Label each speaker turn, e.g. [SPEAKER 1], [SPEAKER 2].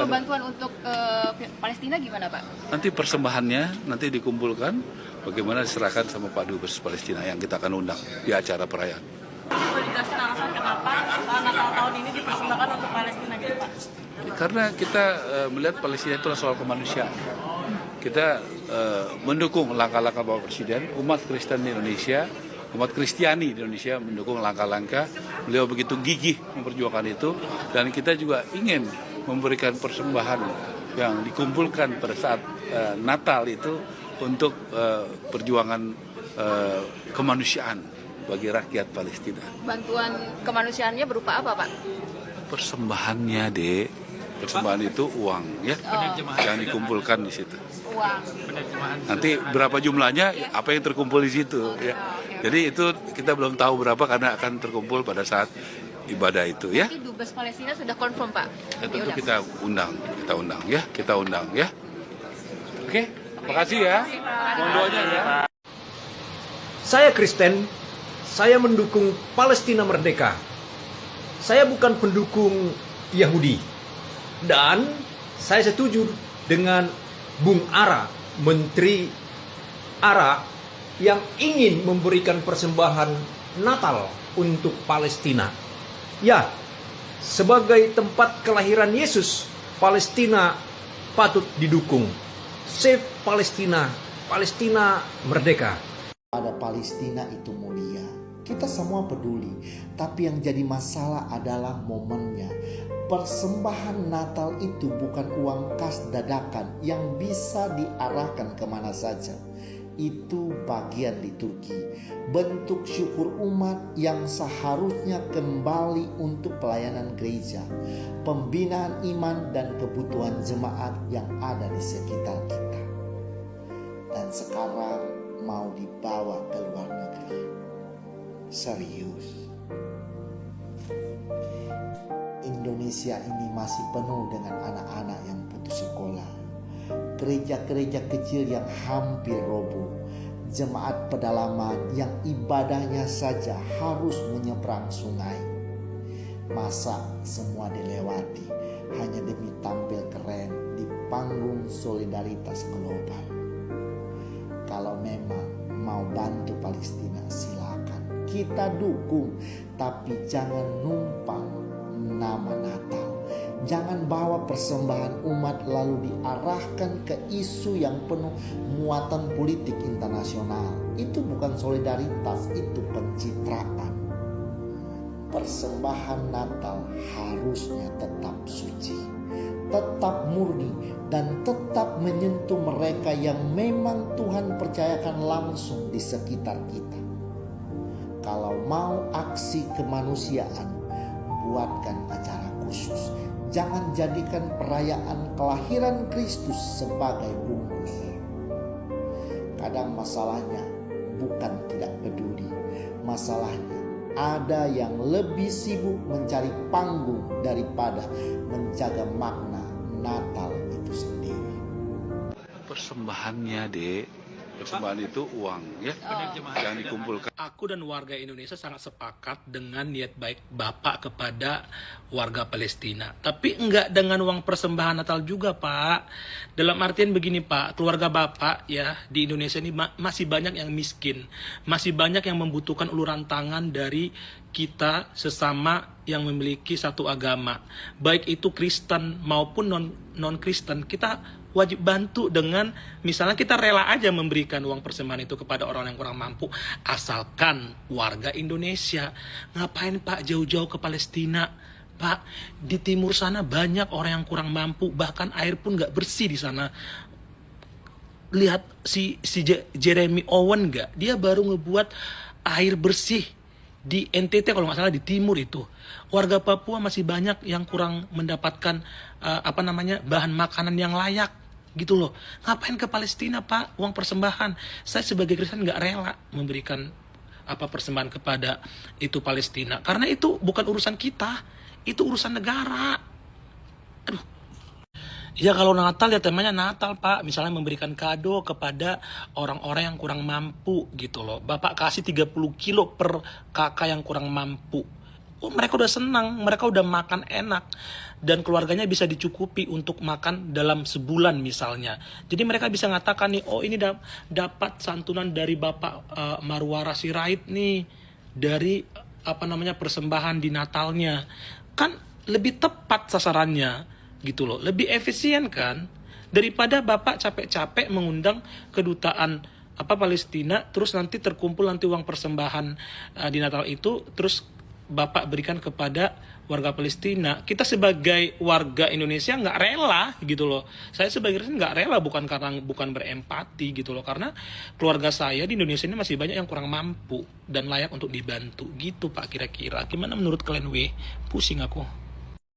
[SPEAKER 1] Kalau bantuan untuk Palestina gimana, Pak?
[SPEAKER 2] Nanti persembahannya nanti dikumpulkan, bagaimana diserahkan sama Pak Dubes Palestina yang kita akan undang di acara perayaan.
[SPEAKER 3] Boleh dijelaskan alasan kenapa Natal tahun ini dipersembahkan untuk Palestina gitu, Pak?
[SPEAKER 2] Karena kita melihat Palestina itu soal kemanusiaan. Kita mendukung langkah-langkah Bapak Presiden, umat Kristen di Indonesia, umat Kristiani di Indonesia mendukung langkah-langkah. Beliau begitu gigih memperjuangkan itu, dan kita juga ingin memberikan persembahan yang dikumpulkan pada saat Natal itu untuk perjuangan kemanusiaan bagi rakyat Palestina.
[SPEAKER 1] Bantuan kemanusiaannya berupa apa, Pak?
[SPEAKER 2] Persembahannya, Dek. Persembahan itu uang, ya, yang dikumpulkan di situ.
[SPEAKER 1] Uang.
[SPEAKER 2] Nanti berapa jumlahnya, apa yang terkumpul di situ, ya. Jadi itu kita belum tahu berapa karena akan terkumpul pada saat ibadah itu, ya.
[SPEAKER 1] Tapi Dubes Palestina sudah confirm, Pak?
[SPEAKER 2] Ya, tentu kita undang, kita undang, ya. Oke, makasih ya. Mohon doanya ya.
[SPEAKER 4] Saya Kristen, saya mendukung Palestina merdeka. Saya bukan pendukung Yahudi. Dan saya setuju dengan Bung Ara, Menteri Ara, yang ingin memberikan persembahan Natal untuk Palestina. Ya, sebagai tempat kelahiran Yesus, Palestina patut didukung. Save Palestina, Palestina merdeka.
[SPEAKER 5] Pada Palestina itu mulia. Kita semua peduli, tapi yang jadi masalah adalah momennya. Persembahan Natal itu bukan uang kas dadakan yang bisa diarahkan kemana saja. Itu bagian liturgi, bentuk syukur umat yang seharusnya kembali untuk pelayanan gereja, pembinaan iman dan kebutuhan jemaat yang ada di sekitar kita. Dan sekarang mau dibawa ke luar negeri. Serius. Indonesia ini masih penuh dengan anak-anak yang putus sekolah, gereja-gereja kecil yang hampir roboh, jemaat pedalaman yang ibadahnya saja harus menyeberang sungai. Masa semua dilewati hanya demi tampil keren di panggung solidaritas global? Kalau memang mau bantu Palestina, silakan kita dukung, tapi jangan numpang nama Natal. Jangan bawa persembahan umat lalu diarahkan ke isu yang penuh muatan politik internasional. Itu bukan solidaritas, itu pencitraan. Persembahan Natal harusnya tetap suci, tetap murni, dan tetap menyentuh mereka yang memang Tuhan percayakan langsung di sekitar kita. Kalau mau aksi kemanusiaan, buatkan acara khusus. Jangan jadikan perayaan kelahiran Kristus sebagai bungkus. Kadang masalahnya bukan tidak peduli. Masalahnya ada yang lebih sibuk mencari panggung daripada menjaga makna Natal itu sendiri.
[SPEAKER 2] Persembahannya, Dek. Persembahan itu uang, ya, yang dikumpulkan.
[SPEAKER 6] Aku dan warga Indonesia sangat sepakat dengan niat baik Bapak kepada warga Palestina. Tapi enggak dengan uang persembahan Natal juga, Pak. Dalam artian begini, Pak, keluarga Bapak ya di Indonesia ini masih banyak yang miskin. Masih banyak yang membutuhkan uluran tangan dari kita sesama yang memiliki satu agama. Baik itu Kristen maupun non-Kristen, kita wajib bantu dengan misalnya kita rela aja memberikan uang persembahan itu kepada orang yang kurang mampu, asalkan warga Indonesia. Ngapain Pak jauh-jauh ke Palestina? Pak, di timur sana banyak orang yang kurang mampu, bahkan air pun gak bersih di sana. Lihat si Jeremy Owen gak? Dia baru ngebuat air bersih di NTT kalau nggak salah, di timur itu. Warga Papua masih banyak yang kurang mendapatkan bahan makanan yang layak gitu loh. Ngapain ke Palestina, Pak, uang persembahan? Saya sebagai Kristen nggak rela memberikan persembahan kepada itu Palestina, karena itu bukan urusan kita, itu urusan negara. Aduh. Ya kalau Natal ya temanya Natal, Pak. Misalnya memberikan kado kepada orang-orang yang kurang mampu gitu loh. Bapak kasih 30 kilo per kakak yang kurang mampu. mereka udah senang, mereka udah makan enak, dan keluarganya bisa dicukupi untuk makan dalam sebulan misalnya. Jadi mereka bisa ngatakan nih, oh ini dapat santunan dari Bapak Marwara Sirait nih, dari persembahan di Natalnya. Kan lebih tepat sasarannya gitu loh, lebih efisien kan, daripada Bapak capek-capek mengundang kedutaan Palestina, terus nanti terkumpul nanti uang persembahan di Natal itu, terus Bapak berikan kepada warga Palestina. Kita sebagai warga Indonesia nggak rela gitu loh. Saya sebagai Kristen nggak rela, bukan berempati gitu loh, karena keluarga saya di Indonesia ini masih banyak yang kurang mampu dan layak untuk dibantu gitu Pak, kira-kira. Gimana menurut kalian? Pusing aku.